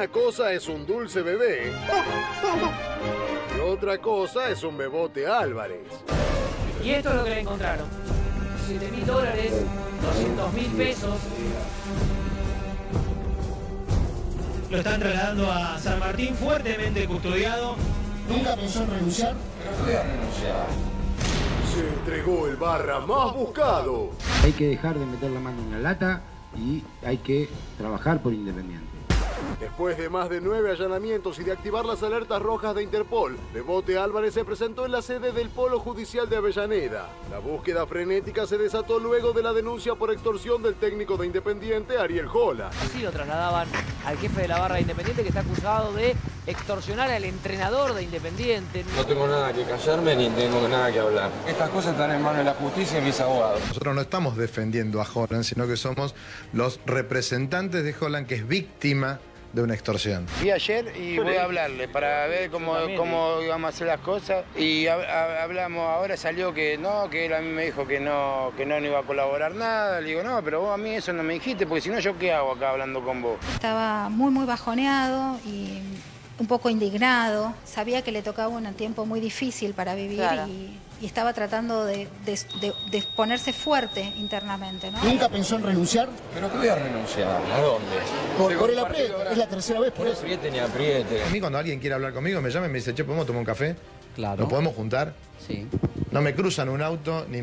Una cosa es un Dulce Bebé y otra cosa es un Bebote Álvarez. Y esto es lo que le encontraron. $7.000, 200.000 pesos. Lo están trasladando a San Martín, fuertemente custodiado. ¿Nunca pensó en renunciar? Pero no voy a renunciar. Se entregó el barra más buscado. Hay que dejar de meter la mano en la lata y hay que trabajar por Independiente. Después de más de 9 allanamientos y de activar las alertas rojas de Interpol, Bebote Álvarez se presentó en la sede del Polo Judicial de Avellaneda. La búsqueda frenética se desató luego de la denuncia por extorsión del técnico de Independiente, Ariel Jola. Así lo trasladaban al jefe de la barra de Independiente, que está acusado de extorsionar al entrenador de Independiente. No tengo nada que callarme ni tengo nada que hablar. Estas cosas están en manos de la justicia y mis abogados. Nosotros no estamos defendiendo a Holland, sino que somos los representantes de Holland, que es víctima de una extorsión. Vi ayer y voy a hablarle para ver cómo íbamos a hacer las cosas. Y hablamos, ahora salió que no, que él a mí me dijo que no iba a colaborar nada. Le digo, no, pero vos a mí eso no me dijiste, porque si no, ¿yo qué hago acá hablando con vos? Estaba muy bajoneado y un poco indignado. Sabía que le tocaba un tiempo muy difícil para vivir, claro, y estaba tratando de ponerse fuerte internamente, ¿no? ¿Nunca pensó en renunciar? ¿Pero qué voy a renunciar? ¿A dónde? Por el apriete, es la tercera vez por eso. Apriete ni apriete. A mí cuando alguien quiere hablar conmigo me llama y me dice, che, ¿podemos tomar un café? Claro. ¿Nos podemos juntar? Sí. No me cruzan un auto ni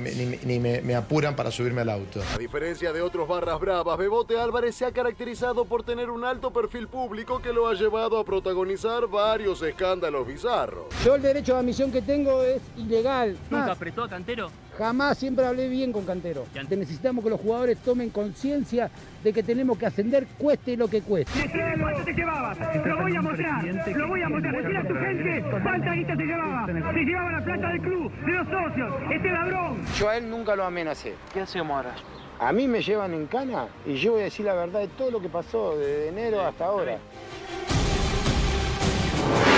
me apuran para subirme al auto. A diferencia de otros barras bravas, Bebote Álvarez se ha caracterizado por tener un alto perfil público que lo ha llevado a protagonizar varios escándalos bizarros. Yo el derecho de admisión que tengo es ilegal. ¿Nunca apretó a Cantero? Jamás, siempre hablé bien con Cantero. Necesitamos que los jugadores tomen conciencia de que tenemos que ascender cueste lo que cueste. ¿Cuánto te llevabas? Lo voy a mostrar. Decir a tu gente cuánta guita te llevaba. Te llevaba la plata del club, de los socios, este ladrón. Yo a él nunca lo amenacé. ¿Qué hacemos ahora? A mí me llevan en cana y yo voy a decir la verdad de todo lo que pasó, desde enero hasta ahora.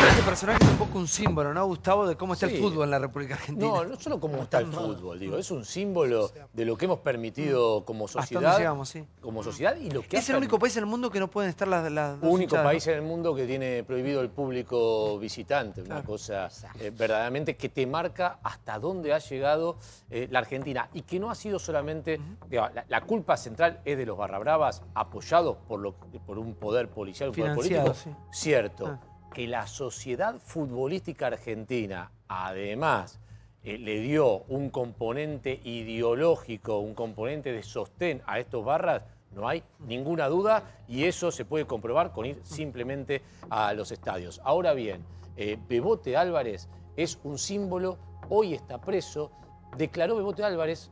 Este personaje es un poco un símbolo, ¿no, Gustavo, de cómo está el fútbol en la República Argentina? No, no solo cómo está el fútbol, digo, es un símbolo de lo que hemos permitido como sociedad. Llegamos, sí. Como sociedad y lo que es el único país en el mundo que no pueden estar las dos único hinchadas, país ¿no? en el mundo que tiene prohibido el público visitante, una cosa verdaderamente que te marca hasta dónde ha llegado la Argentina y que no ha sido solamente, digamos, la culpa central es de los barrabravas apoyados por un poder policial, un poder político, cierto. Que la sociedad futbolística argentina, además, le dio un componente ideológico, un componente de sostén a estos barras, no hay ninguna duda, y eso se puede comprobar con ir simplemente a los estadios. Ahora bien, Bebote Álvarez es un símbolo, hoy está preso, declaró Bebote Álvarez,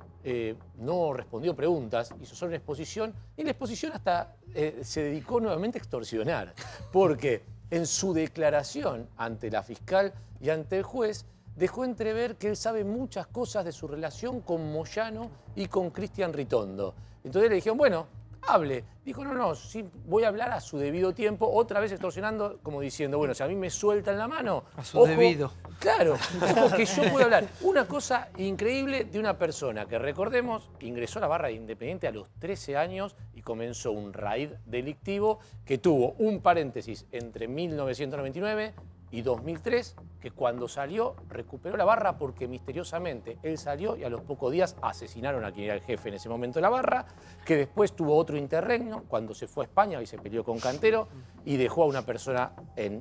no respondió preguntas, hizo solo una exposición, y en la exposición hasta se dedicó nuevamente a extorsionar, porque en su declaración ante la fiscal y ante el juez, dejó entrever que él sabe muchas cosas de su relación con Moyano y con Cristian Ritondo. Entonces le dijeron, bueno, hable. Dijo, no, sí, voy a hablar a su debido tiempo, otra vez extorsionando, como diciendo, bueno, si a mí me sueltan la mano... A su debido. Claro, ojo que yo puedo hablar. Una cosa increíble de una persona que, recordemos, ingresó a la barra de Independiente a los 13 años y comenzó un raid delictivo que tuvo un paréntesis entre 1999 y 2003, que cuando salió recuperó la barra porque misteriosamente él salió y a los pocos días asesinaron a quien era el jefe en ese momento de la barra, que después tuvo otro interregno cuando se fue a España y se peleó con Cantero y dejó a una persona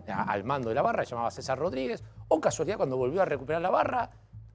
al mando de la barra, se llamaba César Rodríguez, o casualidad cuando volvió a recuperar la barra,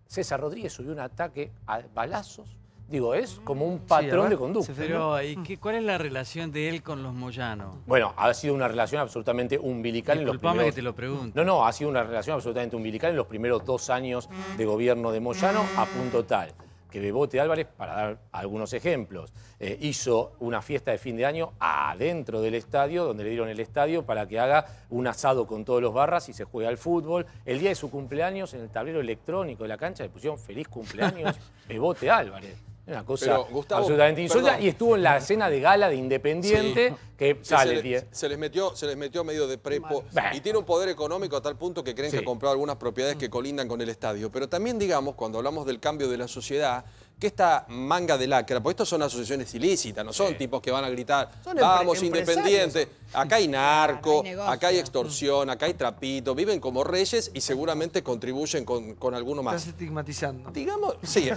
César Rodríguez subió un ataque a balazos. Digo, es como un patrón de conducta. Pero, ¿y cuál es la relación de él con los Moyano? Bueno, ha sido una relación absolutamente umbilical en los primeros... que te lo pregunto. No, ha sido una relación absolutamente umbilical en los primeros 2 años de gobierno de Moyano, a punto tal que Bebote Álvarez, para dar algunos ejemplos, hizo una fiesta de fin de año adentro del estadio, donde le dieron el estadio para que haga un asado con todos los barras y se juegue al fútbol. El día de su cumpleaños, en el tablero electrónico de la cancha, le pusieron feliz cumpleaños Bebote Álvarez. Una cosa pero, Gustavo, absolutamente insólita. Y estuvo en la cena de gala de Independiente, que sale... Se les metió medio de prepo y tiene un poder económico a tal punto que creen que compró algunas propiedades que colindan con el estadio. Pero también, digamos, cuando hablamos del cambio de la sociedad, que esta manga de lacra, porque estos son asociaciones ilícitas, no son tipos que van a gritar, vamos Independiente, acá hay narco, acá hay extorsión, acá hay trapito, viven como reyes y seguramente contribuyen con alguno más. Estás estigmatizando. Digamos, sí,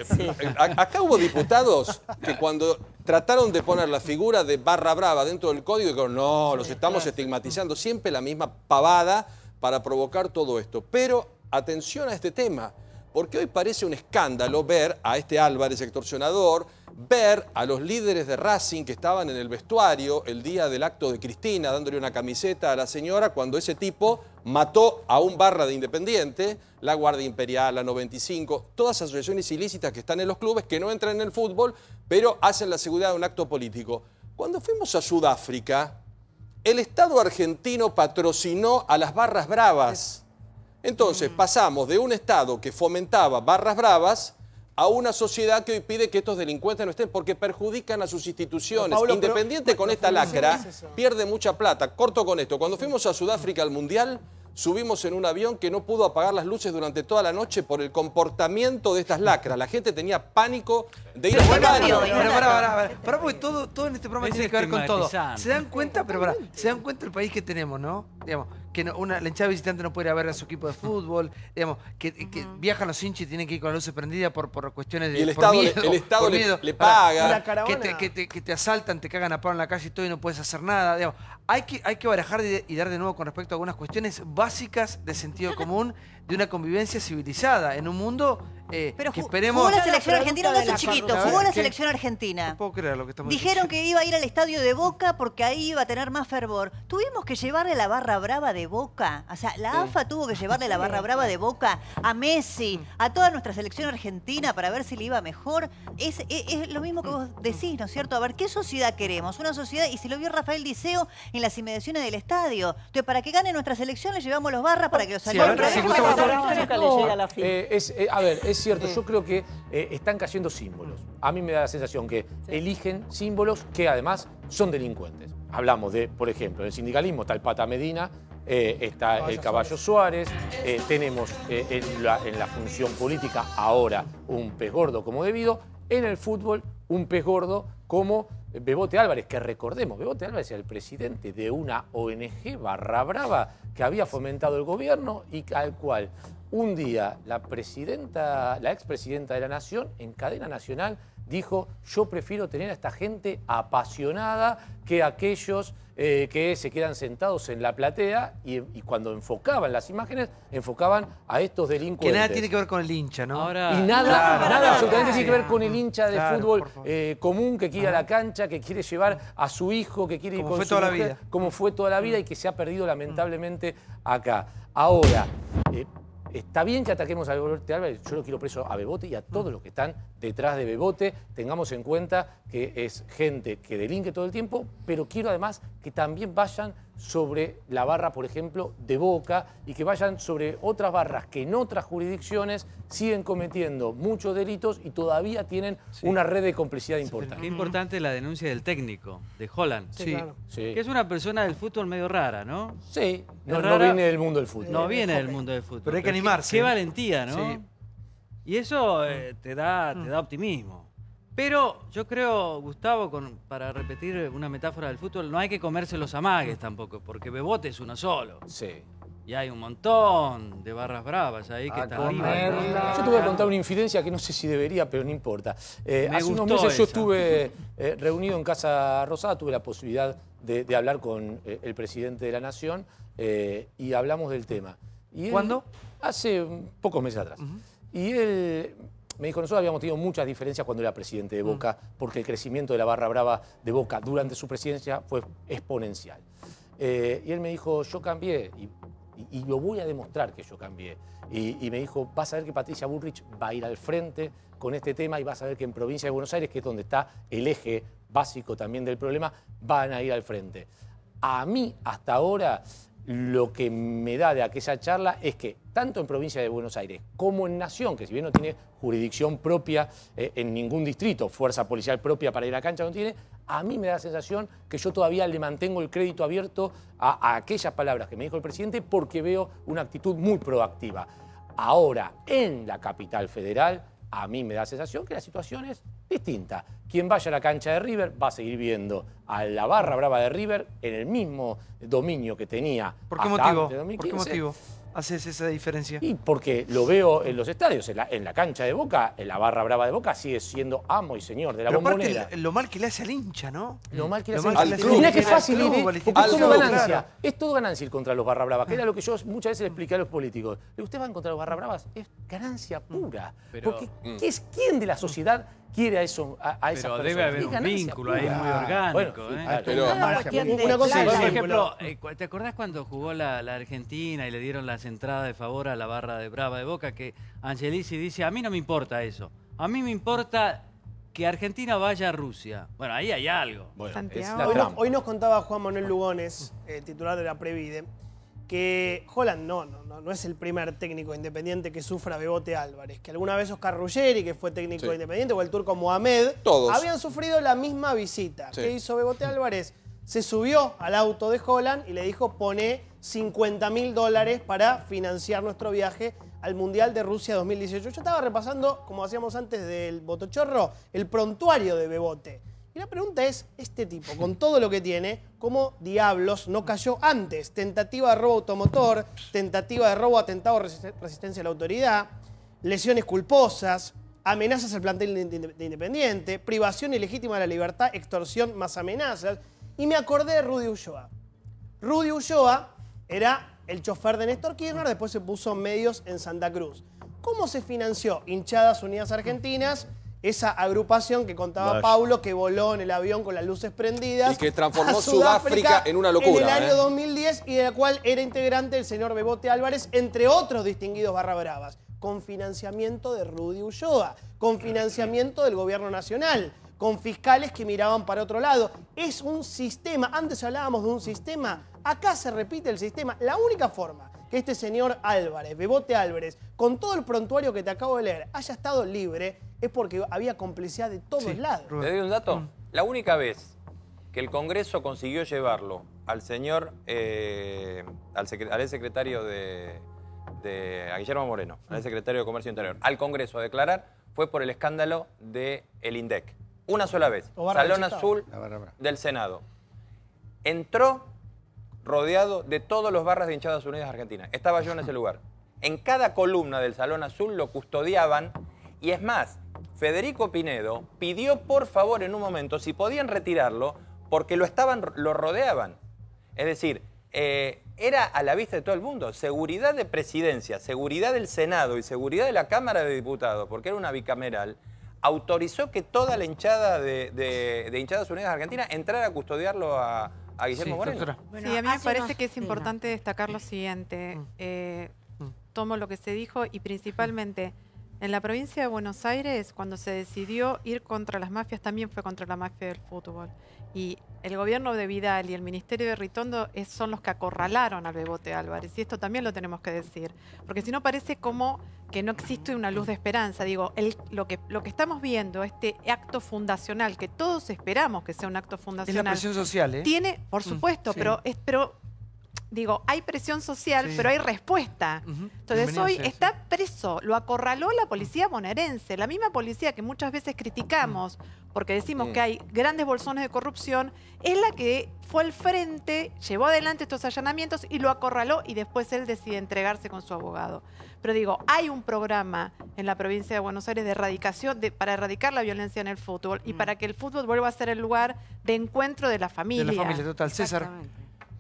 acá hubo diputados que cuando trataron de poner la figura de barra brava dentro del código, dijeron, no, los estamos estigmatizando, siempre la misma pavada para provocar todo esto. Pero atención a este tema, porque hoy parece un escándalo ver a este Álvarez extorsionador, ver a los líderes de Racing que estaban en el vestuario el día del acto de Cristina dándole una camiseta a la señora cuando ese tipo mató a un barra de Independiente, la Guardia Imperial, la 95, todas asociaciones ilícitas que están en los clubes, que no entran en el fútbol, pero hacen la seguridad de un acto político. Cuando fuimos a Sudáfrica, el Estado argentino patrocinó a las barras bravas. Entonces pasamos de un Estado que fomentaba barras bravas a una sociedad que hoy pide que estos delincuentes no estén porque perjudican a sus instituciones. Pablo, Independiente con esta lacra pierde mucha plata. Corto con esto. Cuando fuimos a Sudáfrica al Mundial, subimos en un avión que no pudo apagar las luces durante toda la noche por el comportamiento de estas lacras. La gente tenía pánico de ir al baño. Pará, porque todo en este programa tiene que ver con todo. ¿Se dan cuenta? Pero pará, ¿se dan cuenta el país que tenemos, no? Digamos, que la hinchada visitante no puede ir a ver a su equipo de fútbol, digamos, que viajan los hinchas y tienen que ir con las luces prendidas por cuestiones de... Y el Estado le paga. Que te asaltan, te cagan a palo en la calle y todo y no puedes hacer nada. Digamos, hay que barajar y dar de nuevo con respecto a algunas cuestiones básicas de sentido común de una convivencia civilizada en un mundo pero que esperemos... Jugó la selección argentina, no es chiquito, jugó la selección argentina. No puedo creer lo que estamos Dijeron que iba a ir al estadio de Boca porque ahí iba a tener más fervor. Tuvimos que llevarle la barra brava de Boca. O sea, la AFA tuvo que llevarle la barra brava de Boca a Messi, a toda nuestra selección argentina para ver si le iba mejor. Es lo mismo que vos decís, ¿no es cierto? A ver, ¿qué sociedad queremos? Una sociedad, y si lo vio Rafael Diceo en las inmediaciones del estadio. Entonces, para que gane nuestra selección le llevamos los barras para que los salgan. A ver, es cierto, yo creo que están cayendo símbolos. A mí me da la sensación que eligen símbolos que además son delincuentes. Hablamos de, por ejemplo, en el sindicalismo está el Pata Medina, está el Caballo Suárez, tenemos en la función política ahora un pez gordo como debido, en el fútbol un pez gordo como Bebote Álvarez, que recordemos, Bebote Álvarez era el presidente de una ONG barra brava que había fomentado el gobierno y al cual un día la expresidenta de la Nación, en cadena nacional, dijo: yo prefiero tener a esta gente apasionada que aquellos que se quedan sentados en la platea y cuando enfocaban las imágenes, enfocaban a estos delincuentes. Que nada tiene que ver con el hincha, ¿no? Y nada absolutamente tiene que ver con el hincha de fútbol común que quiere ir a la cancha, que quiere llevar a su hijo, que quiere ir con su mujer, como fue toda la vida y que se ha perdido lamentablemente acá. Ahora, está bien que ataquemos a Bebote Álvarez, yo lo quiero preso a Bebote y a todos los que están detrás de Bebote. Tengamos en cuenta que es gente que delinque todo el tiempo, pero quiero además que también vayan sobre la barra, por ejemplo, de Boca y que vayan sobre otras barras que en otras jurisdicciones siguen cometiendo muchos delitos y todavía tienen una red de complicidad importante. Qué importante la denuncia del técnico, de Holland. Claro. Que es una persona del fútbol medio rara, ¿no? Sí, no viene del mundo del fútbol. No viene del mundo del fútbol. Pero hay que animarse. Qué valentía, ¿no? Sí. Y eso te da optimismo. Pero yo creo, Gustavo, para repetir una metáfora del fútbol, no hay que comerse los amagues tampoco, porque Bebote es uno solo. Sí. Y hay un montón de barras bravas ahí que están arriba. Yo te voy a contar una infidencia que no sé si debería, pero no importa. Hace unos meses yo estuve reunido en Casa Rosada, tuve la posibilidad de hablar con el presidente de la Nación y hablamos del tema. ¿Cuándo? Hace pocos meses atrás. Y él me dijo, nosotros habíamos tenido muchas diferencias cuando era presidente de Boca, porque el crecimiento de la barra brava de Boca durante su presidencia fue exponencial. Y él me dijo, yo cambié y lo voy a demostrar que yo cambié. Y me dijo, vas a ver que Patricia Bullrich va a ir al frente con este tema y vas a ver que en provincia de Buenos Aires, que es donde está el eje básico también del problema, van a ir al frente. A mí, hasta ahora, lo que me da de aquella charla es que tanto en provincia de Buenos Aires como en Nación, que si bien no tiene jurisdicción propia en ningún distrito, fuerza policial propia para ir a cancha no tiene, a mí me da la sensación que yo todavía le mantengo el crédito abierto a aquellas palabras que me dijo el presidente porque veo una actitud muy proactiva. Ahora, en la capital federal a mí me da la sensación que la situación es distinta. Quien vaya a la cancha de River va a seguir viendo a la barra brava de River en el mismo dominio que tenía. ¿Por qué hasta motivo? antes de 2015. ¿Por qué motivo haces esa diferencia? Y porque lo veo en los estadios, en la cancha de Boca, en la barra brava de Boca sigue siendo amo y señor de la Pero Bombonera. aparte, lo mal que le hace al hincha, ¿no? Lo mal que le Lo hace mal al que club. le hace Mirá qué al fácil club, ir, al porque es club, todo ganancia. claro. Es todo ganancia ir contra los barra bravas, que era lo que yo muchas veces le expliqué a los políticos. Usted va contra los barra bravas, es ganancia pura. Porque ¿quién de la sociedad quiere a eso, a esas personas? Pero debe haber un vínculo ahí muy orgánico. Una cosa por ejemplo, ¿te acordás cuando jugó la Argentina y le dieron la entrada de favor a la barra de brava de Boca? Que Angelici dice, a mí no me importa eso. A mí me importa que Argentina vaya a Rusia. Bueno, ahí hay algo. Bueno, Hoy nos contaba Juan Manuel Lugones, titular de la Previde, que Holland no es el primer técnico independiente que sufra Bebote Álvarez, que alguna vez Oscar Ruggeri, que fue técnico independiente, o el turco Mohamed, habían sufrido la misma visita. ¿Qué hizo Bebote Álvarez? Se subió al auto de Holland y le dijo, pone $50.000 para financiar nuestro viaje al Mundial de Rusia 2018. Yo estaba repasando, como hacíamos antes del Botochorro, el prontuario de Bebote. Y la pregunta es, este tipo, con todo lo que tiene, ¿cómo diablos no cayó antes? Tentativa de robo automotor, tentativa de robo, atentado, resistencia a la autoridad, lesiones culposas, amenazas al plantel de Independiente, privación ilegítima de la libertad, extorsión más amenazas. Y me acordé de Rudy Ulloa. Rudy Ulloa era el chofer de Néstor Kirchner, después se puso medios en Santa Cruz. ¿Cómo se financió Hinchadas Unidas Argentinas? Esa agrupación que contaba Paulo, que voló en el avión con las luces prendidas. Y que transformó Sudáfrica en una locura. En el año 2010 y de la cual era integrante el señor Bebote Álvarez, entre otros distinguidos barra bravas. Con financiamiento de Rudy Ulloa, con financiamiento del gobierno nacional, con fiscales que miraban para otro lado. Es un sistema, antes hablábamos de un sistema, acá se repite el sistema. La única forma que este señor Álvarez, Bebote Álvarez, con todo el prontuario que te acabo de leer, haya estado libre, es porque había complicidad de todos lados. ¿Te doy un dato? La única vez que el Congreso consiguió llevarlo al señor, al secretario a Guillermo Moreno, al secretario de Comercio Interior, al Congreso a declarar, fue por el escándalo del INDEC. Una sola vez. Salón Azul del Senado. Entró rodeado de todos los barras de Hinchadas Unidas Argentina. Estaba yo en ese lugar. En cada columna del Salón Azul lo custodiaban y es más, Federico Pinedo pidió por favor en un momento si podían retirarlo porque lo rodeaban. Es decir, era a la vista de todo el mundo. Seguridad de presidencia, seguridad del Senado y seguridad de la Cámara de Diputados, porque era una bicameral, autorizó que toda la hinchada de Hinchadas Unidas Argentina entrara a custodiarlo a Guillermo Moreno. Bueno, sí, a mí me parece que es importante destacar lo siguiente. Tomo lo que se dijo y principalmente en la provincia de Buenos Aires, cuando se decidió ir contra las mafias, también fue contra la mafia del fútbol. Y el gobierno de Vidal y el ministerio de Ritondo son los que acorralaron al Bebote Álvarez. Y esto también lo tenemos que decir. Porque si no parece como que no existe una luz de esperanza. Digo, lo que estamos viendo, este acto fundacional, que todos esperamos que sea un acto fundacional. Es la presión social, ¿eh? Tiene, por supuesto, sí. pero digo, hay presión social, pero hay respuesta. Entonces hoy está preso, lo acorraló la policía bonaerense, la misma policía que muchas veces criticamos porque decimos que hay grandes bolsones de corrupción, es la que fue al frente, llevó adelante estos allanamientos y lo acorraló y después él decide entregarse con su abogado. Pero digo, hay un programa en la provincia de Buenos Aires de erradicación, para erradicar la violencia en el fútbol y para que el fútbol vuelva a ser el lugar de encuentro de la familia. De la familia, total. César.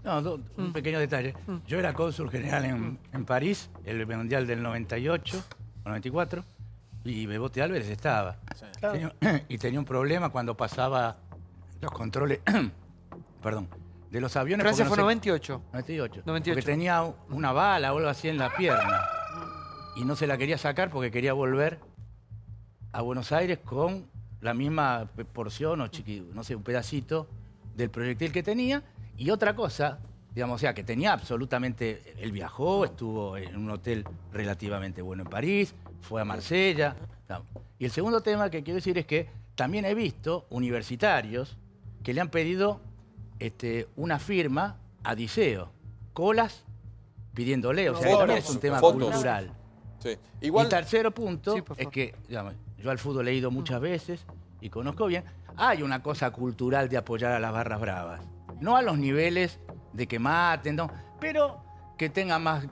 No, un pequeño detalle. Yo era cónsul general en París, el Mundial del 98 o 94, y Bebote Álvarez estaba. Sí. Claro. Tenía un problema cuando pasaba los controles perdón, de los aviones. Francia fue 98. 98. Porque tenía una bala o algo así en la pierna. Y no se la quería sacar porque quería volver a Buenos Aires con la misma porción o no sé, un pedacito del proyectil que tenía. Y otra cosa, digamos, o sea, que tenía absolutamente... Él viajó, estuvo en un hotel relativamente bueno en París, fue a Marsella. Y el segundo tema que quiero decir es que también he visto universitarios que le han pedido una firma a Diceo, colas pidiéndole, o sea, que también es un tema cultural. Sí. Igual... Y tercero punto es que, digamos, yo al fútbol he ido muchas veces y conozco bien, hay una cosa cultural de apoyar a las barras bravas. No a los niveles de que maten, no, pero que tengan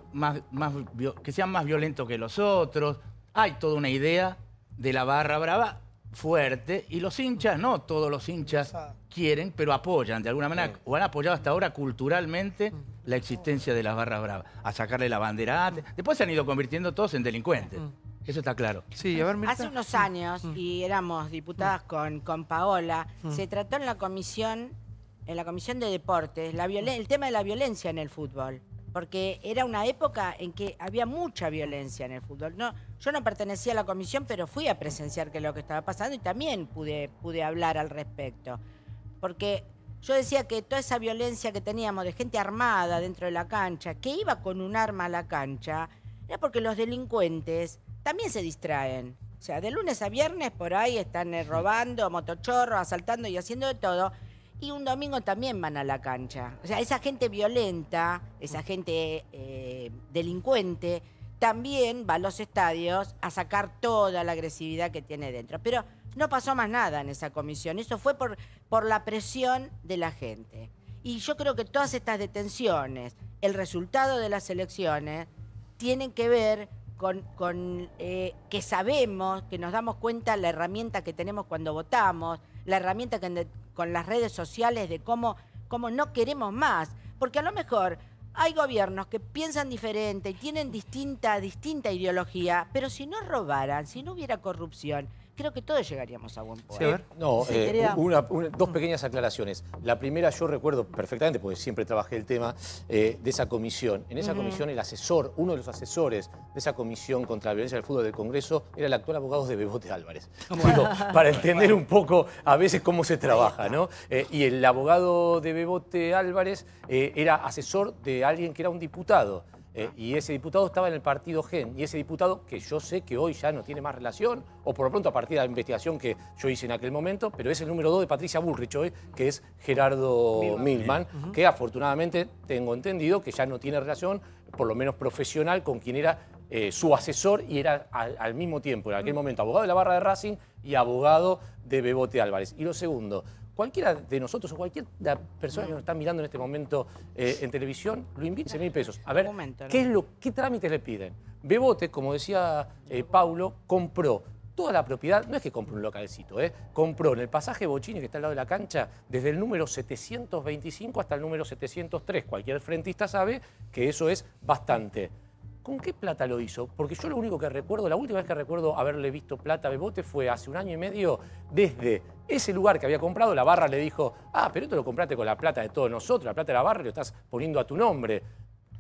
que sean más violentos que los otros. Hay toda una idea de la barra brava fuerte y los hinchas, no todos los hinchas quieren, pero apoyan de alguna manera, o han apoyado hasta ahora culturalmente la existencia de las barras bravas, a sacarle la bandera antes. Después se han ido convirtiendo todos en delincuentes. Eso está claro. Sí, a ver, Mirta. Hace unos años, y éramos diputadas con Paola, se trató en la comisión de deportes, el tema de la violencia en el fútbol. Porque era una época en que había mucha violencia en el fútbol. No, yo no pertenecía a la comisión, pero fui a presenciar qué es lo que estaba pasando y también pude hablar al respecto. Porque yo decía que toda esa violencia que teníamos de gente armada dentro de la cancha, que iba con un arma a la cancha, era porque los delincuentes también se distraen. O sea, de lunes a viernes por ahí están robando, motochorros, asaltando y haciendo de todo. Y un domingo también van a la cancha. O sea, esa gente violenta, esa gente delincuente, también va a los estadios a sacar toda la agresividad que tiene dentro. Pero no pasó más nada en esa comisión. Eso fue por la presión de la gente. Y yo creo que todas estas detenciones, el resultado de las elecciones, tienen que ver con que sabemos, que nos damos cuenta la herramienta que tenemos cuando votamos, la herramienta que con las redes sociales de cómo no queremos más. Porque a lo mejor hay gobiernos que piensan diferente y tienen distinta ideología, pero si no robaran, si no hubiera corrupción, creo que todos llegaríamos a buen puerto. Dos pequeñas aclaraciones. La primera, yo recuerdo perfectamente, porque siempre trabajé el tema, de esa comisión. En esa comisión, el asesor, uno de los asesores de esa comisión contra la violencia del fútbol del Congreso, era el actual abogado de Bebote Álvarez. Digo, para entender un poco a veces cómo se trabaja, ¿no? Y el abogado de Bebote Álvarez era asesor de alguien que era un diputado. Y ese diputado estaba en el partido GEN. Y ese diputado, que yo sé que hoy ya no tiene más relación, o por lo pronto a partir de la investigación que yo hice en aquel momento, pero es el número 2 de Patricia Bullrich hoy, que es Gerardo Milman, que afortunadamente tengo entendido que ya no tiene relación, por lo menos profesional, con quien era su asesor y era al mismo tiempo, en aquel momento, abogado de la barra de Racing y abogado de Bebote Álvarez. Y lo segundo, cualquiera de nosotros o cualquier persona que nos está mirando en este momento en televisión, lo invita a 15.000 pesos. A ver, ¿qué trámites le piden? Bebote, como decía Paulo, compró toda la propiedad, no es que compró un localcito, compró en el pasaje Bocini, que está al lado de la cancha, desde el número 725 hasta el número 703. Cualquier frentista sabe que eso es bastante. ¿Con qué plata lo hizo? Porque yo lo único que recuerdo, la última vez que recuerdo haberle visto plata a Bebote fue hace 1 año y medio, desde ese lugar que había comprado, la barra le dijo, pero esto lo compraste con la plata de todos nosotros, la plata de la barra y lo estás poniendo a tu nombre.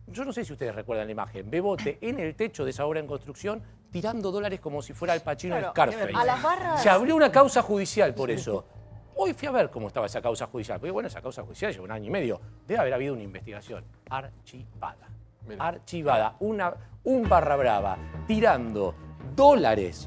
Yo no sé si ustedes recuerdan la imagen, Bebote en el techo de esa obra en construcción, tirando dólares como si fuera Al Pacino en Scarface. A las barras... Se abrió una causa judicial por eso. Hoy fui a ver cómo estaba esa causa judicial, porque bueno, esa causa judicial lleva 1 año y medio. Debe haber habido una investigación archivada. Archivada, un barra brava tirando dólares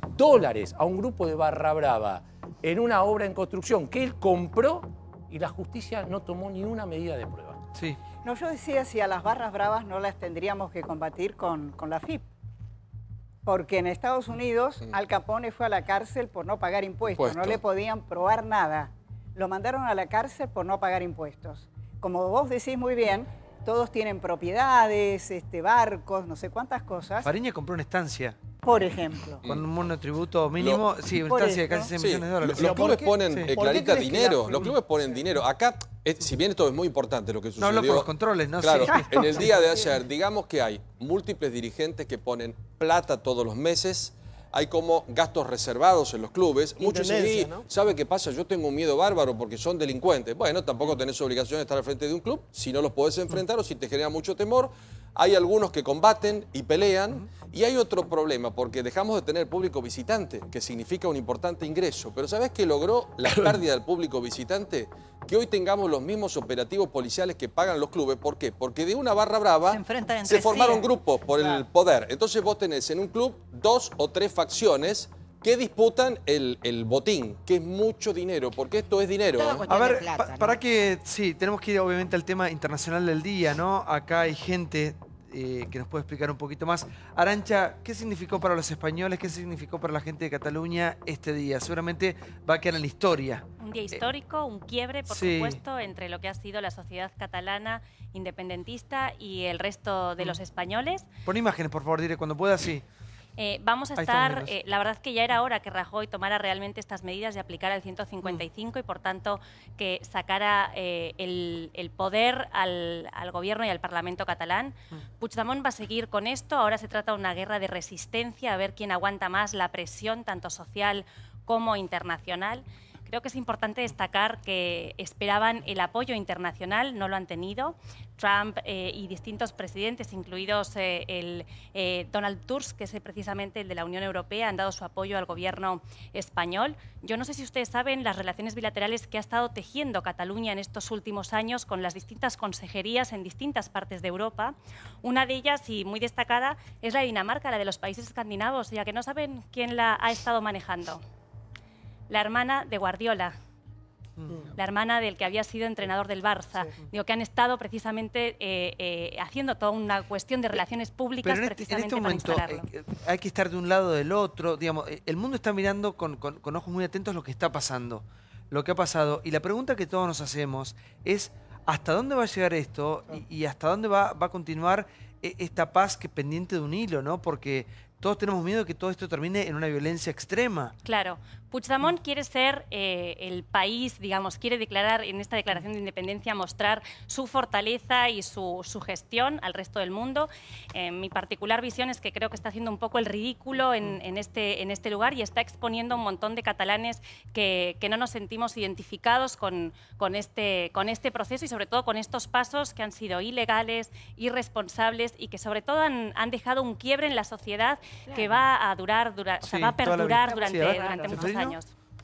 a un grupo de barra brava en una obra en construcción que él compró y la justicia no tomó ni una medida de prueba. Sí. No, yo decía si a las barras bravas no las tendríamos que combatir con la FIP. Porque en Estados Unidos Al Capone fue a la cárcel por no pagar impuestos. No le podían probar nada. Lo mandaron a la cárcel por no pagar impuestos. Como vos decís muy bien, todos tienen propiedades, barcos, no sé cuántas cosas. Fariña compró una estancia. Por ejemplo. Con un monotributo mínimo, una estancia de casi 6 millones de dólares. Los clubes ponen, Clarita, dinero. Los clubes ponen dinero. Acá, si bien esto es muy importante lo que sucedió... No hablo por los controles, ¿no? Claro, en el día de ayer, digamos que hay múltiples dirigentes que ponen plata todos los meses. Hay como gastos reservados en los clubes. Muchos dicen, ¿no? ¿Sabe qué pasa? Yo tengo un miedo bárbaro porque son delincuentes. Bueno, tampoco tenés obligación de estar al frente de un club si no los podés enfrentar o si te genera mucho temor. Hay algunos que combaten y pelean. Y hay otro problema, porque dejamos de tener público visitante, que significa un importante ingreso. Pero ¿sabés qué logró la pérdida del público visitante? Que hoy tengamos los mismos operativos policiales que pagan los clubes. ¿Por qué? Porque de una barra brava se formaron grupos por el poder. Entonces vos tenés en un club 2 o 3 facciones que disputan el botín, que es mucho dinero, porque esto es dinero. A ver, para que, sí, tenemos que ir obviamente al tema internacional del día, ¿no? Acá hay gente que nos puede explicar un poquito más. Arantxa, ¿qué significó para los españoles, qué significó para la gente de Cataluña este día? Seguramente va a quedar en la historia. Un día histórico, un quiebre, por supuesto, entre lo que ha sido la sociedad catalana independentista y el resto de los españoles. Pon imágenes, por favor, Dire, cuando pueda, sí. Vamos a estar, la verdad es que ya era hora que Rajoy tomara realmente estas medidas y aplicara el 155 y por tanto que sacara el poder al gobierno y al Parlamento catalán. Puigdemont va a seguir con esto, ahora se trata de una guerra de resistencia, a ver quién aguanta más la presión tanto social como internacional. Creo que es importante destacar que esperaban el apoyo internacional, no lo han tenido. Trump y distintos presidentes, incluidos Donald Tusk, que es precisamente el de la Unión Europea, han dado su apoyo al gobierno español. Yo no sé si ustedes saben las relaciones bilaterales que ha estado tejiendo Cataluña en estos últimos años con las distintas consejerías en distintas partes de Europa. Una de ellas, y muy destacada, es la de Dinamarca, la de los países escandinavos, ya que no saben quién la ha estado manejando. La hermana de Guardiola, la hermana del que había sido entrenador del Barça. Digo, que han estado precisamente haciendo toda una cuestión de relaciones públicas precisamente para instalarlo. Hay que estar de un lado o del otro. Digamos, el mundo está mirando con ojos muy atentos lo que está pasando, lo que ha pasado. Y la pregunta que todos nos hacemos es ¿hasta dónde va a llegar esto? Y hasta dónde va a continuar esta paz que es pendiente de un hilo, ¿no? Porque todos tenemos miedo de que todo esto termine en una violencia extrema. Claro. Puigdemont quiere ser el país, digamos, quiere declarar en esta declaración de independencia, mostrar su fortaleza y su gestión al resto del mundo. Mi particular visión es que creo que está haciendo un poco el ridículo en este lugar y está exponiendo a un montón de catalanes que no nos sentimos identificados con este proceso y sobre todo con estos pasos que han sido ilegales, irresponsables y que sobre todo han dejado un quiebre en la sociedad que va a durar, o sea, va a perdurar durante muchos años.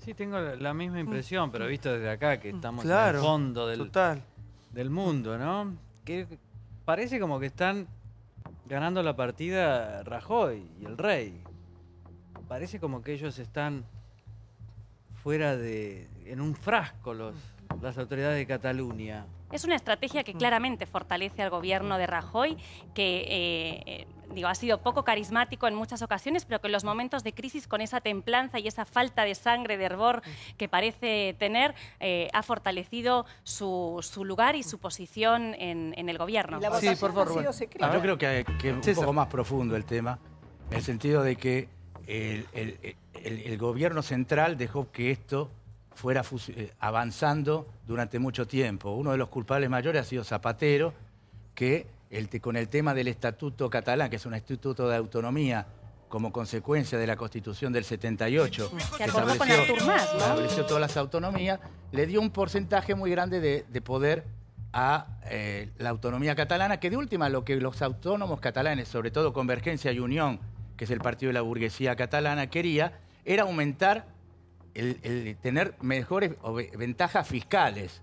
Sí, tengo la misma impresión, pero visto desde acá, que estamos en el fondo del mundo, ¿no? Que parece como que están ganando la partida Rajoy y el rey. Parece como que ellos están fuera en un frasco las autoridades de Cataluña. Es una estrategia que claramente fortalece al gobierno de Rajoy, que ha sido poco carismático en muchas ocasiones, pero que en los momentos de crisis, con esa templanza y esa falta de sangre, de hervor que parece tener, ha fortalecido su lugar y su posición en el gobierno. Sí, por favor. Yo creo que es un poco más profundo el tema, en el sentido de que el gobierno central dejó que esto fuera avanzando durante mucho tiempo. Uno de los culpables mayores ha sido Zapatero, que con el tema del Estatuto catalán, que es un estatuto de autonomía como consecuencia de la Constitución del 78, que estableció todas las autonomías, le dio un porcentaje muy grande de poder a la autonomía catalana, que de última lo que los autónomos catalanes, sobre todo Convergencia y Unión, que es el partido de la burguesía catalana, quería, era aumentar el tener mejores ventajas fiscales,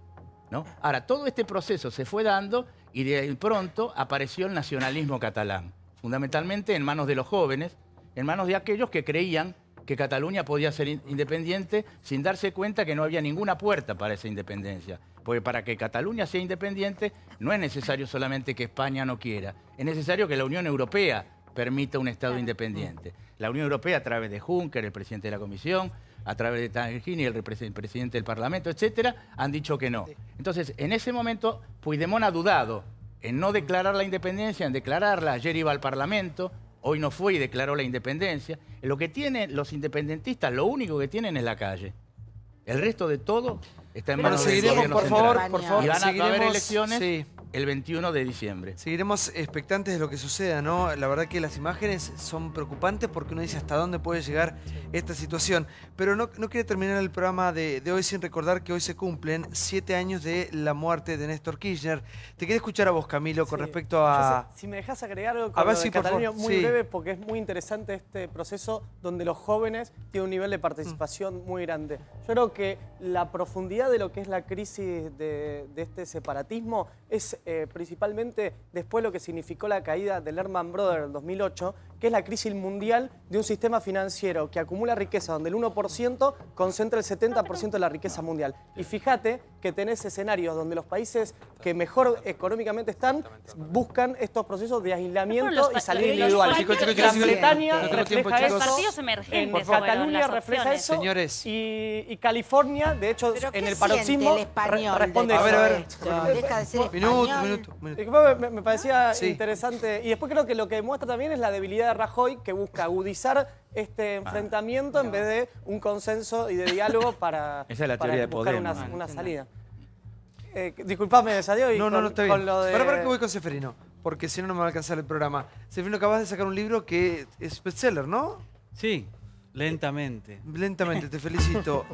¿no? Ahora, todo este proceso se fue dando y de pronto apareció el nacionalismo catalán, fundamentalmente en manos de los jóvenes, en manos de aquellos que creían que Cataluña podía ser independiente sin darse cuenta que no había ninguna puerta para esa independencia. Porque para que Cataluña sea independiente no es necesario solamente que España no quiera, es necesario que la Unión Europea permita un Estado independiente. La Unión Europea, a través de Juncker, el presidente de la Comisión, a través de Tajani, el presidente del Parlamento, etcétera, han dicho que no. Entonces, en ese momento, Puigdemont ha dudado en no declarar la independencia, en declararla. Ayer iba al Parlamento, hoy no fue y declaró la independencia. Lo que tienen los independentistas, lo único que tienen es la calle. El resto de todo está en manos del gobierno central. Por favor, y van a haber elecciones el 21 de diciembre. Seguiremos expectantes de lo que suceda, ¿no? La verdad que las imágenes son preocupantes porque uno dice hasta dónde puede llegar esta situación. Pero no quiero terminar el programa de hoy sin recordar que hoy se cumplen 7 años de la muerte de Néstor Kirchner. Te quería escuchar a vos, Camilo, con respecto a... Si me dejas agregar algo con lo de Cataluña muy breve, porque es muy interesante este proceso donde los jóvenes tienen un nivel de participación muy grande. Yo creo que la profundidad de lo que es la crisis de este separatismo es principalmente después lo que significó la caída del Lehman Brothers en 2008, que es la crisis mundial de un sistema financiero que acumula riqueza, donde el 1% concentra el 70% de la riqueza mundial. Y fíjate que tenés escenarios donde los países que mejor económicamente están buscan estos procesos de aislamiento y salida individual. Gran Bretaña refleja eso, partidos emergentes, en Cataluña refleja eso, señores. Y California, de hecho, en el paroxismo responde a ver. Deja de ser Minuto. Me parecía interesante. Y después creo que lo que demuestra también es la debilidad de Rajoy, que busca agudizar este enfrentamiento en vez de un consenso y de diálogo para, esa es la para teoría de buscar Podemos, una salida. Disculpame, Sadio, y no, está bien. con lo de... Para que voy con Ceferino, porque si no, no me va a alcanzar el programa. Ceferino, acabas de sacar un libro que es bestseller, ¿no? Sí, lentamente. Lentamente, te felicito.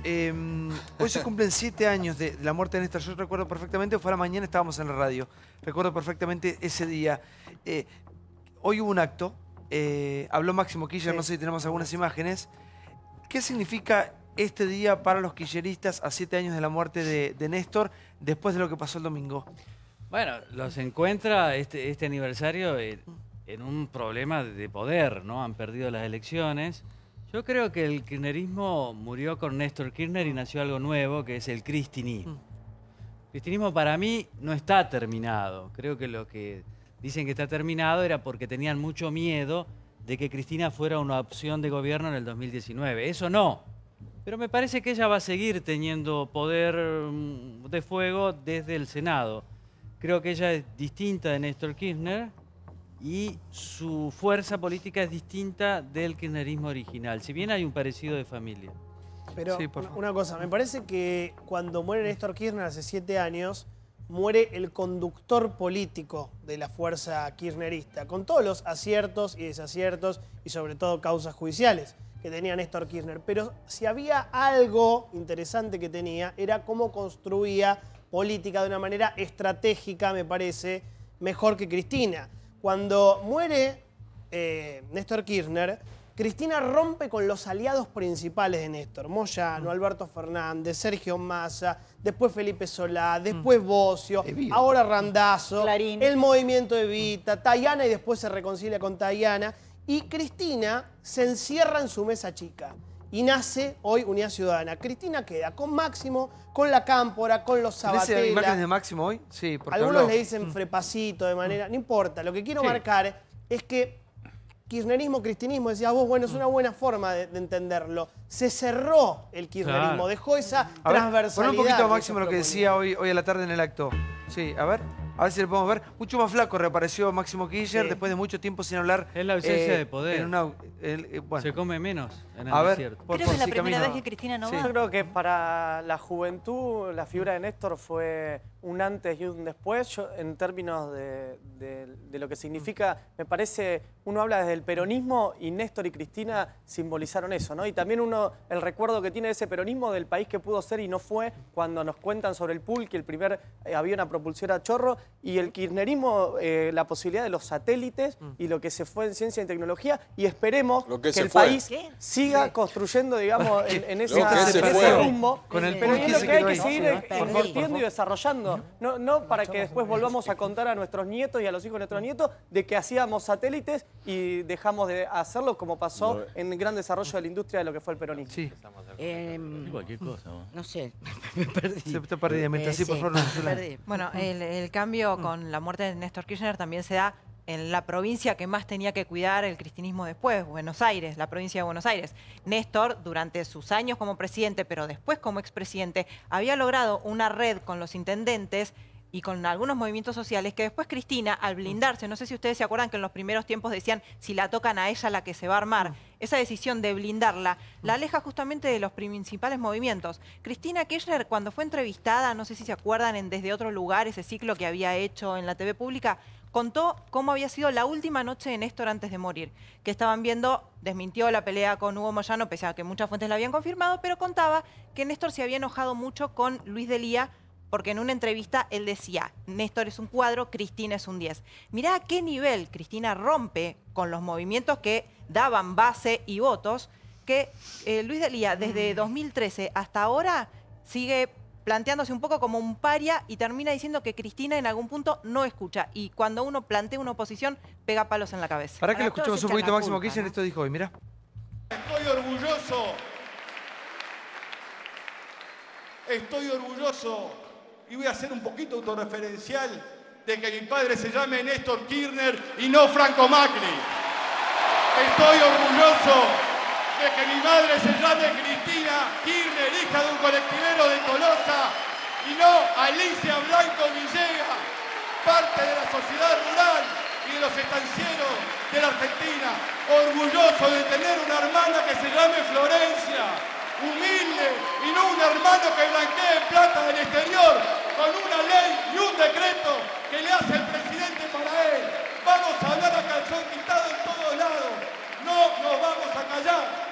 Hoy se cumplen 7 años de la muerte de Néstor. Yo recuerdo perfectamente, fue a la mañana, estábamos en la radio. Recuerdo perfectamente ese día. Hoy hubo un acto, habló Máximo Kirchner, sí. No sé si tenemos algunas imágenes. ¿Qué significa este día para los kirchneristas a 7 años de la muerte de Néstor, después de lo que pasó el domingo? Bueno, los encuentra este aniversario en un problema de poder, ¿no? Han perdido las elecciones. Yo creo que el kirchnerismo murió con Néstor Kirchner y nació algo nuevo, que es el cristinismo. El cristinismo para mí no está terminado. Creo que lo que dicen que está terminado era porque tenían mucho miedo de que Cristina fuera una opción de gobierno en el 2019. Eso no. Pero me parece que ella va a seguir teniendo poder de fuego desde el Senado. Creo que ella es distinta de Néstor Kirchner y su fuerza política es distinta del kirchnerismo original, si bien hay un parecido de familia. Pero sí, una cosa, me parece que cuando muere Néstor Kirchner hace 7 años, muere el conductor político de la fuerza kirchnerista, con todos los aciertos y desaciertos y sobre todo causas judiciales que tenía Néstor Kirchner. Pero si había algo interesante que tenía, era cómo construía política de una manera estratégica, me parece, mejor que Cristina. Cuando muere Néstor Kirchner, Cristina rompe con los aliados principales de Néstor. Moyano, Alberto Fernández, Sergio Massa, después Felipe Solá, después Bocio, ahora Randazzo, Clarín, el movimiento Evita, Tayana y después se reconcilia con Tayana. Y Cristina se encierra en su mesa chica y nace hoy Unidad Ciudadana. Cristina queda con Máximo, con la Cámpora, con los Sabatella. ¿Tenés imágenes de Máximo hoy? Sí, porque algunos le dicen frepacito de manera... No importa, lo que quiero marcar es que kirchnerismo, cristinismo, decías vos, bueno, es una buena forma de entenderlo. Se cerró el kirchnerismo, dejó esa transversalidad. Pon un poquito a Máximo lo que decía hoy a la tarde en el acto. Sí, a ver si lo podemos ver. Mucho más flaco reapareció Máximo Kirchner después de mucho tiempo sin hablar. Es la ausencia de poder. Bueno. Se come menos en el desierto. Creo que es la primera vez que Cristina no va. Yo creo que para la juventud la figura de Néstor fue un antes y un después. Yo, en términos de lo que significa, me parece, uno habla desde el peronismo y Néstor y Cristina simbolizaron eso, ¿no? Y también el recuerdo que tiene de ese peronismo del país que pudo ser y no fue, cuando nos cuentan sobre el Pulque, el primer avión a propulsión a chorro, y el kirchnerismo, la posibilidad de los satélites y lo que se fue en ciencia y tecnología, y esperemos que el país siga construyendo, digamos, en ese rumbo. Con el pero es lo que hay que seguir invirtiendo y desarrollando. No para que después volvamos a contar a nuestros nietos y a los hijos de nuestros nietos de que hacíamos satélites y dejamos de hacerlo, como pasó en el gran desarrollo de la industria de lo que fue el peronismo. Sí. Cualquier cosa. No sé, me perdí. Se te perdí, mientras sí, por favor. Bueno, el cambio con la muerte de Néstor Kirchner también se da en la provincia que más tenía que cuidar el cristinismo después, Buenos Aires, la provincia de Buenos Aires. Néstor, durante sus años como presidente, pero después como expresidente, había logrado una red con los intendentes y con algunos movimientos sociales que después Cristina, al blindarse, no sé si ustedes se acuerdan que en los primeros tiempos decían, si la tocan a ella la que se va a armar, esa decisión de blindarla, la aleja justamente de los principales movimientos. Cristina Kirchner, cuando fue entrevistada, no sé si se acuerdan, en Desde Otro Lugar, ese ciclo que había hecho en la TV pública, contó cómo había sido la última noche de Néstor antes de morir, que estaban viendo, desmintió la pelea con Hugo Moyano, pese a que muchas fuentes la habían confirmado, pero contaba que Néstor se había enojado mucho con Luis de Lía, porque en una entrevista él decía, Néstor es un cuadro, Cristina es un 10. Mirá a qué nivel Cristina rompe con los movimientos que daban base y votos, que Luis de Lía desde 2013 hasta ahora sigue planteándose un poco como un paria y termina diciendo que Cristina en algún punto no escucha. Y cuando uno plantea una oposición, pega palos en la cabeza. Para que lo escuchemos un poquito, Máximo Kirchner, esto dijo hoy, mira. Estoy orgulloso y voy a ser un poquito autorreferencial de que mi padre se llame Néstor Kirchner y no Franco Macri. Estoy orgulloso de que mi madre se llame Cristina Kirchner, hija de un colectivero de Tolosa, y no Alicia Blanco Villegas, parte de la sociedad rural y de los estancieros de la Argentina. Orgulloso de tener una hermana que se llame Florencia, humilde y no un hermano que blanquee plata del exterior con una ley y un decreto que le hace el presidente para él. Vamos a hablar a calzón quitado en todos lados. No nos vamos a callar.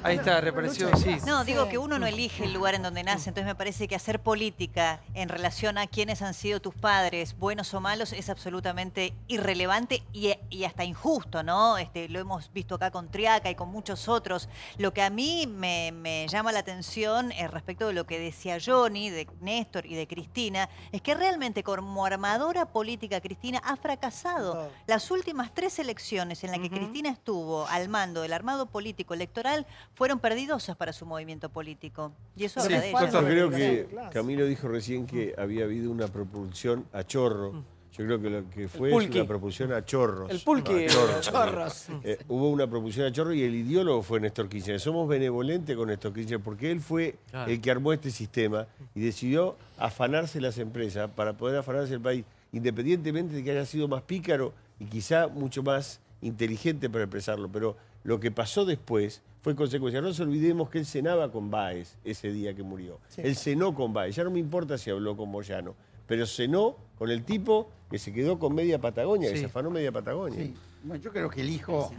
Ahí está, reapareció, sí. No, digo que uno no elige el lugar en donde nace, entonces me parece que hacer política en relación a quiénes han sido tus padres, buenos o malos, es absolutamente irrelevante y hasta injusto, ¿no? Lo hemos visto acá con Triaca y con muchos otros. Lo que a mí me llama la atención respecto de lo que decía Johnny, de Néstor y de Cristina, es que realmente como armadora política Cristina ha fracasado. Las últimas 3 elecciones en las que Cristina estuvo al mando del armado político electoral fueron perdidosas para su movimiento político. Y eso habla de ella. Creo que Camilo dijo recién que había habido una propulsión a chorro. Yo creo que lo que fue es una propulsión a chorros. El pulqui. Chorros. Hubo una propulsión a chorro y el ideólogo fue Néstor Kirchner. Somos benevolentes con Néstor Kirchner porque él fue el que armó este sistema y decidió afanarse las empresas para poder afanarse el país, independientemente de que haya sido más pícaro y quizá mucho más inteligente para expresarlo. Pero lo que pasó después fue consecuencia. No nos olvidemos que él cenaba con Báez ese día que murió. Sí. Él cenó con Báez. Ya no me importa si habló con Moyano, pero cenó con el tipo que se quedó con media Patagonia, que se afanó media Patagonia. Sí. Bueno, yo creo que el hijo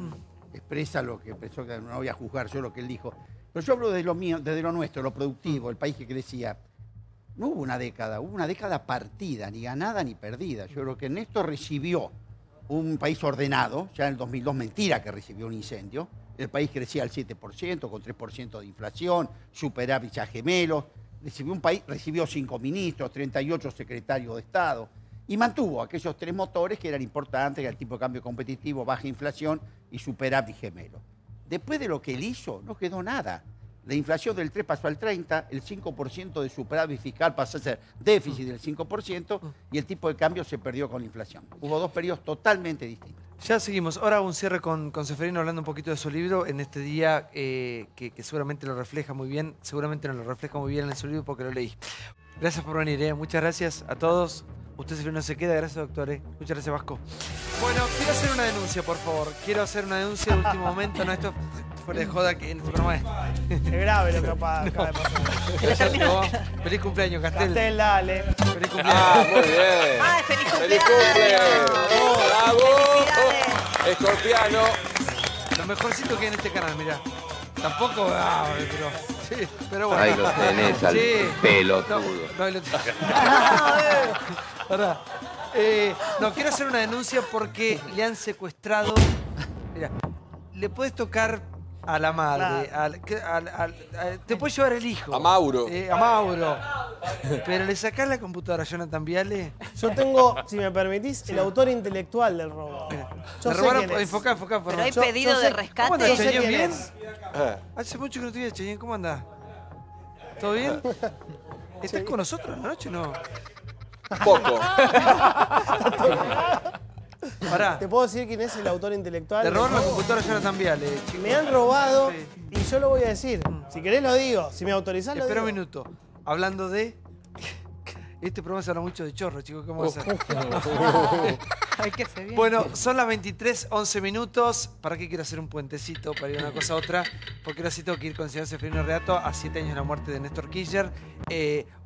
expresa lo que expresó, que no voy a juzgar yo lo que él dijo. Pero yo hablo de lo mío, desde lo nuestro, lo productivo, el país que crecía. No hubo una década, hubo una década partida, ni ganada ni perdida. Yo creo que Néstor recibió un país ordenado, ya en el 2002, mentira que recibió un incendio. El país crecía al 7%, con 3% de inflación, superávit a gemelos. Recibió 5 ministros, 38 secretarios de Estado. Y mantuvo aquellos 3 motores que eran importantes, que era el tipo de cambio competitivo, baja inflación y superávit gemelo. Después de lo que él hizo, no quedó nada. La inflación del 3 pasó al 30, el 5% de superávit fiscal pasó a ser déficit del 5% y el tipo de cambio se perdió con la inflación. Hubo 2 periodos totalmente distintos. Ya seguimos. Ahora un cierre con Ceferino hablando un poquito de su libro en este día que seguramente lo refleja muy bien. Seguramente no lo refleja muy bien en su libro porque lo leí. Gracias por venir, Muchas gracias a todos. Usted, Ceferino, se queda. Gracias, doctor. Muchas gracias, Vasco. Bueno, quiero hacer una denuncia, por favor. Quiero hacer una denuncia de último momento. No, esto fuera de joda que en este programa es grave lo que acaba de pasar. Feliz cumpleaños, Castel. Castel, dale. Feliz cumpleaños. Muy bien. ¡Ay, feliz ¡Feliz cumpleaños! ¡Bravo! Escorpiano. Lo mejorcito que hay en este canal, mirá. Tampoco, pero sí, pero bueno. Ahí lo tenés al pelotudo. No, ahí lo tenés. No, quiero hacer una denuncia porque le han secuestrado. Mira, le puedes tocar a la madre, te puedes llevar el hijo. A Mauro. A Mauro. Pero le sacás la computadora a Jonathan Viale. Yo tengo, si me permitís, el autor intelectual del robo. Yo sé quién es. Enfocá. Pero hay pedido de rescate. ¿Cómo andás, Cheyenne? ¿Bien? Hace mucho que no te vi, Cheyenne. ¿Cómo andás? ¿Todo bien? ¿Estás con nosotros anoche o no? Poco. Pará. ¿Te puedo decir quién es el autor intelectual? Te robaron la computadora Jonathan Viale, chico. Me han robado y yo lo voy a decir. Si querés lo digo. Si me autorizás lo digo. Espera un minuto. Hablando de... Este programa se habla mucho de chorro, chicos. ¿Cómo va a ser? Ay, que se viene. Bueno, son las 23:11 minutos. ¿Para qué quiero hacer un puentecito para ir de una cosa a otra? Porque ahora sí tengo que ir con el señor Ceferino Reato a 7 años de la muerte de Néstor Kirchner.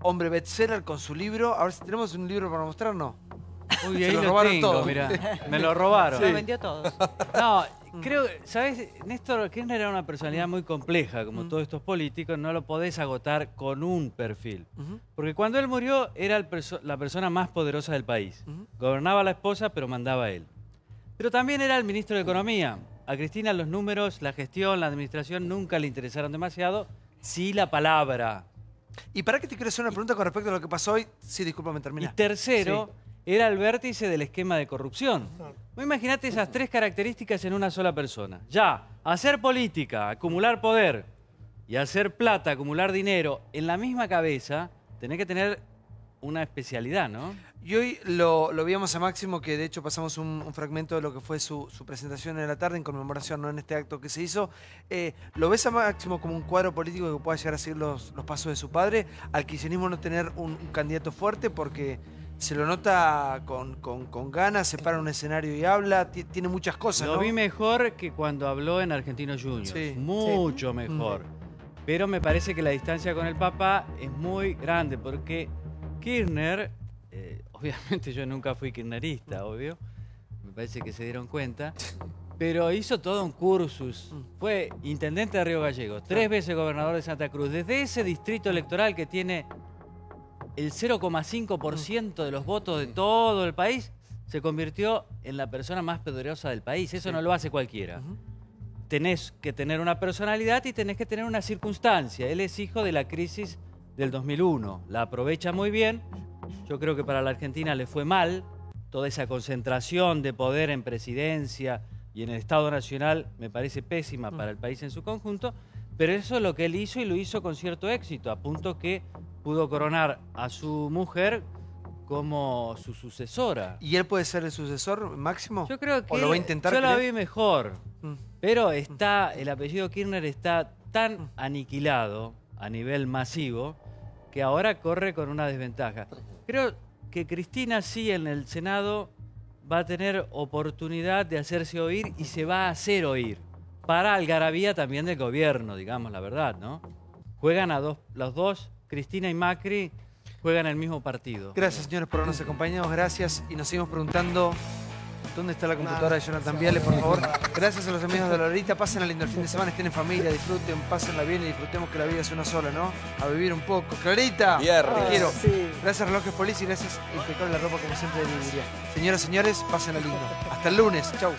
Hombre bestseller con su libro. A ver si tenemos un libro para mostrar, ¿no? Uy, ahí lo robaron todo. Mirá. Me lo robaron. Lo vendió todos. No, creo, ¿sabes? Néstor Kirchner era una personalidad muy compleja, como todos estos políticos. No lo podés agotar con un perfil. Porque cuando él murió, era la persona más poderosa del país. Gobernaba la esposa, pero mandaba él. Pero también era el ministro de Economía. A Cristina los números, la gestión, la administración nunca le interesaron demasiado. Sí la palabra. ¿Y para qué te quiero hacer una pregunta con respecto a lo que pasó hoy? Sí, discúlpame, termina. Y tercero, era el vértice del esquema de corrupción. Imagínate esas tres características en una sola persona. Ya, hacer política, acumular poder y hacer plata, acumular dinero en la misma cabeza, tenés que tener una especialidad, ¿no? Y hoy lo veíamos a Máximo, que de hecho pasamos un fragmento de lo que fue su presentación en la tarde, en conmemoración, no en este acto que se hizo. ¿Lo ves a Máximo como un cuadro político que pueda llegar a seguir los pasos de su padre? Al kirchnerismo no tener un candidato fuerte porque se lo nota con ganas, se para en un escenario y habla, tiene muchas cosas, ¿no? Lo vi mejor que cuando habló en Argentinos Juniors, mucho mejor. Pero me parece que la distancia con el papá es muy grande porque Kirchner, obviamente yo nunca fui kirchnerista, obvio, me parece que se dieron cuenta, pero hizo todo un cursus. Fue intendente de Río Gallegos, 3 veces gobernador de Santa Cruz. Desde ese distrito electoral que tiene el 0,5% de los votos de todo el país, se convirtió en la persona más poderosa del país. Eso no lo hace cualquiera. Tenés que tener una personalidad y tenés que tener una circunstancia. Él es hijo de la crisis del 2001. La aprovecha muy bien. Yo creo que para la Argentina le fue mal toda esa concentración de poder en presidencia y en el Estado Nacional me parece pésima para el país en su conjunto, pero eso es lo que él hizo y lo hizo con cierto éxito, a punto que pudo coronar a su mujer como su sucesora. ¿Y él puede ser el sucesor, Máximo? Yo creo que ¿O lo va a intentar? Yo la vi mejor, pero el apellido Kirchner está tan aniquilado a nivel masivo que ahora corre con una desventaja. Creo que Cristina sí en el Senado va a tener oportunidad de hacerse oír y se va a hacer oír. Para algarabía también del gobierno, digamos la verdad, ¿no? Juegan los dos, Cristina y Macri, juegan el mismo partido. Gracias, señores, por habernos acompañado. Gracias. Y nos seguimos preguntando dónde está la computadora de Jonathan Viale, por favor. Gracias a los amigos de la Lorita. Pásenla lindo el fin de semana, estén en familia, disfruten, pásenla bien y disfrutemos que la vida es una sola, ¿no? A vivir un poco. Clarita, Viernes. te quiero. Sí. Gracias, Relojes Polis, y gracias, impecable la ropa, como siempre diría. Señoras y señores, pásenla lindo. Hasta el lunes. Chau.